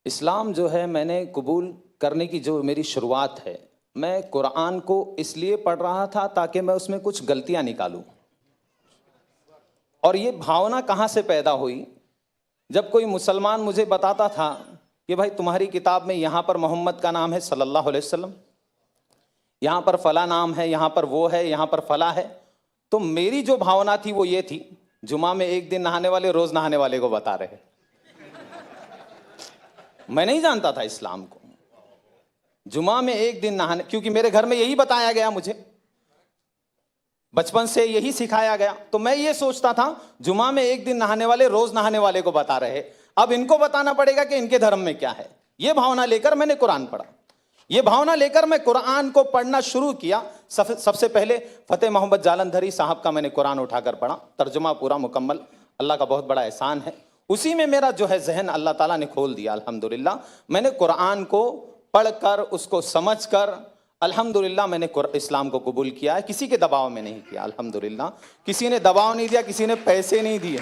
इस्लाम जो है मैंने कबूल करने की जो मेरी शुरुआत है, मैं कुरान को इसलिए पढ़ रहा था ताकि मैं उसमें कुछ गलतियां निकालूं। और ये भावना कहाँ से पैदा हुई, जब कोई मुसलमान मुझे बताता था कि भाई तुम्हारी किताब में यहाँ पर मोहम्मद का नाम है सल्लल्लाहु अलैहि वसल्लम, यहाँ पर फला नाम है, यहाँ पर वो है, यहाँ पर फला है, तो मेरी जो भावना थी वो ये थी, जुमा में एक दिन नहाने वाले रोज नहाने वाले को बता रहे। मैं नहीं जानता था इस्लाम को। जुमा में एक दिन नहाने, क्योंकि मेरे घर में यही बताया गया, मुझे बचपन से यही सिखाया गया, तो मैं ये सोचता था जुमा में एक दिन नहाने वाले रोज नहाने वाले को बता रहे, अब इनको बताना पड़ेगा कि इनके धर्म में क्या है। ये भावना लेकर मैंने कुरान पढ़ा। ये भावना लेकर मैं कुरान को पढ़ना शुरू किया। सबसे पहले फतेह मोहम्मद जालंधरी साहब का मैंने कुरान उठाकर पढ़ा, तर्जुमा पूरा मुकम्मल। अल्लाह का बहुत बड़ा एहसान है, उसी में मेरा जो है जहन अल्लाह ताला ने खोल दिया। अल्हम्दुलिल्लाह मैंने कुरान को पढ़कर, उसको समझकर, अल्हम्दुलिल्लाह मैंने इस्लाम को कबूल किया है। किसी के दबाव में नहीं किया, अल्हम्दुलिल्लाह। किसी ने दबाव नहीं दिया, किसी ने पैसे नहीं दिए।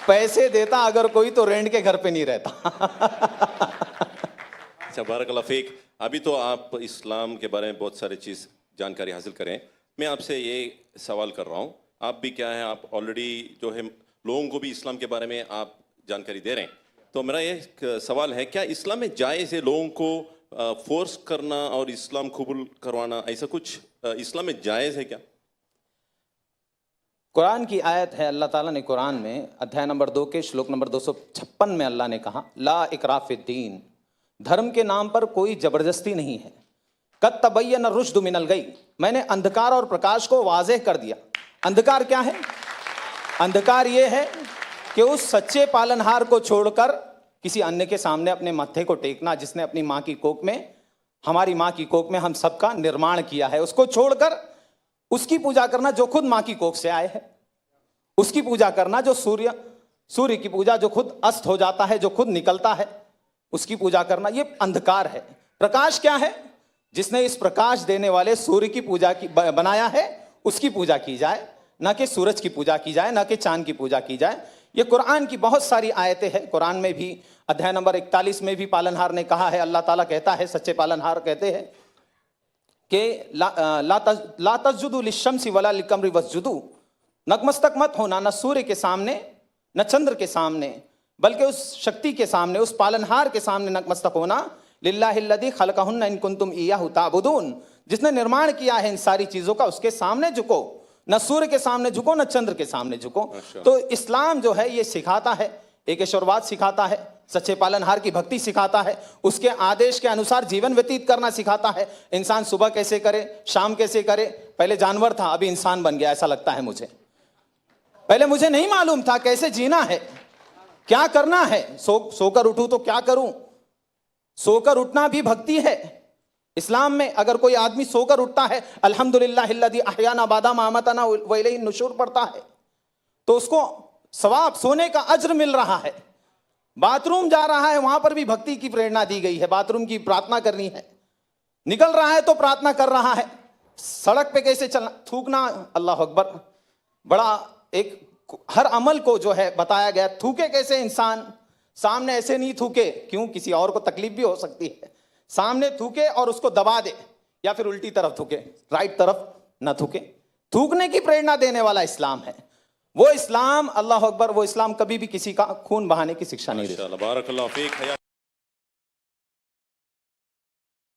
पैसे देता अगर कोई तो रेंट के घर पे नहीं रहता। अच्छा, बारकल्लाह फीक। अभी तो आप इस्लाम के बारे में बहुत सारी चीज़ जानकारी हासिल करें। मैं आपसे ये सवाल कर रहा हूँ, आप भी क्या है, आप ऑलरेडी जो है लोगों को भी इस्लाम के बारे में आप जानकारी दे रहे हैं, तो मेरा ये सवाल है, क्या इस्लाम में जायज़ है लोगों को फोर्स करना और इस्लाम कबूल करवाना, ऐसा कुछ इस्लाम में जायज़ है क्या? कुरान की आयत है, अल्लाह ताला ने कुरान में अध्याय नंबर 2 के श्लोक नंबर 256 में अल्लाह ने कहा, ला इकराह फिद्दीन, धर्म के नाम पर कोई जबरदस्ती नहीं है। कद तबय्यन रुश्द मिनल गई, मैंने अंधकार और प्रकाश को वाज़ेह कर दिया। अंधकार क्या है? अंधकार ये है कि उस सच्चे पालनहार को छोड़कर किसी अन्य के सामने अपने माथे को टेकना, जिसने अपनी माँ की कोख में, हमारी माँ की कोख में हम सबका निर्माण किया है, उसको छोड़कर उसकी पूजा करना जो खुद माँ की कोख से आए है, उसकी पूजा करना जो सूर्य की पूजा जो खुद अस्त हो जाता है, जो खुद निकलता है, उसकी पूजा करना, ये अंधकार है। प्रकाश क्या है? जिसने इस प्रकाश देने वाले सूर्य की पूजा की बनाया है, उसकी पूजा की जाए, ना कि सूरज की पूजा की जाए, ना कि चांद की पूजा की जाए। ये कुरान की बहुत सारी आयतें हैं। कुरान में भी अध्याय नंबर 41 में भी पालनहार ने कहा है, अल्लाह ताला कहता है, सच्चे पालनहार कहते हैं कि ला तस्जुदू लिश्शम्सी वला लिलकमरी वस्जुदू, नतमस्तक मत होना न सूर्य के सामने न चंद्र के सामने, बल्कि उस शक्ति के सामने, उस पालनहार के सामने नतमस्तक होना, लिल्लाहिल्लज़ी खलक़हुन्ना इन कुंतुम इय्याहु ताबुदून, जिसने निर्माण किया है इन सारी चीज़ों का, उसके सामने झुको। न सूर्य के सामने झुको, न चंद्र के सामने झुको। तो इस्लाम जो है ये सिखाता है, एक ईश्वरवाद सिखाता है, सच्चे पालनहार की भक्ति सिखाता है, उसके आदेश के अनुसार जीवन व्यतीत करना सिखाता है। इंसान सुबह कैसे करे, शाम कैसे करे। पहले जानवर था, अभी इंसान बन गया, ऐसा लगता है मुझे। पहले मुझे नहीं मालूम था कैसे जीना है, क्या करना है। सोकर उठूं तो क्या करूं? सोकर उठना भी भक्ति है। इस्लाम में अगर कोई आदमी सोकर उठता है, अल्हम्दुलिल्लाहिल्लज़ी अहयाना बादा मा अमातना व इलैहि नुशूर पढ़ता है, तो उसको सवाब, सोने का अज्र मिल रहा है। बाथरूम जा रहा है, वहां पर भी भक्ति की प्रेरणा दी गई है, बाथरूम की प्रार्थना करनी है। निकल रहा है तो प्रार्थना कर रहा है। सड़क पे कैसे चलना, थूकना, अल्लाह अकबर, बड़ा एक हर अमल को जो है बताया गया। थूके कैसे इंसान, सामने ऐसे नहीं थूके, क्यों? किसी और को तकलीफ भी हो सकती है। सामने थूके और उसको दबा दे, या फिर उल्टी तरफ थूके, राइट तरफ ना थूके। थूकने की प्रेरणा देने वाला इस्लाम है। वो इस्लाम, अल्लाह अकबर, वो इस्लाम कभी भी किसी का खून बहाने की शिक्षा नहीं देता। बारकल्लाह फीक।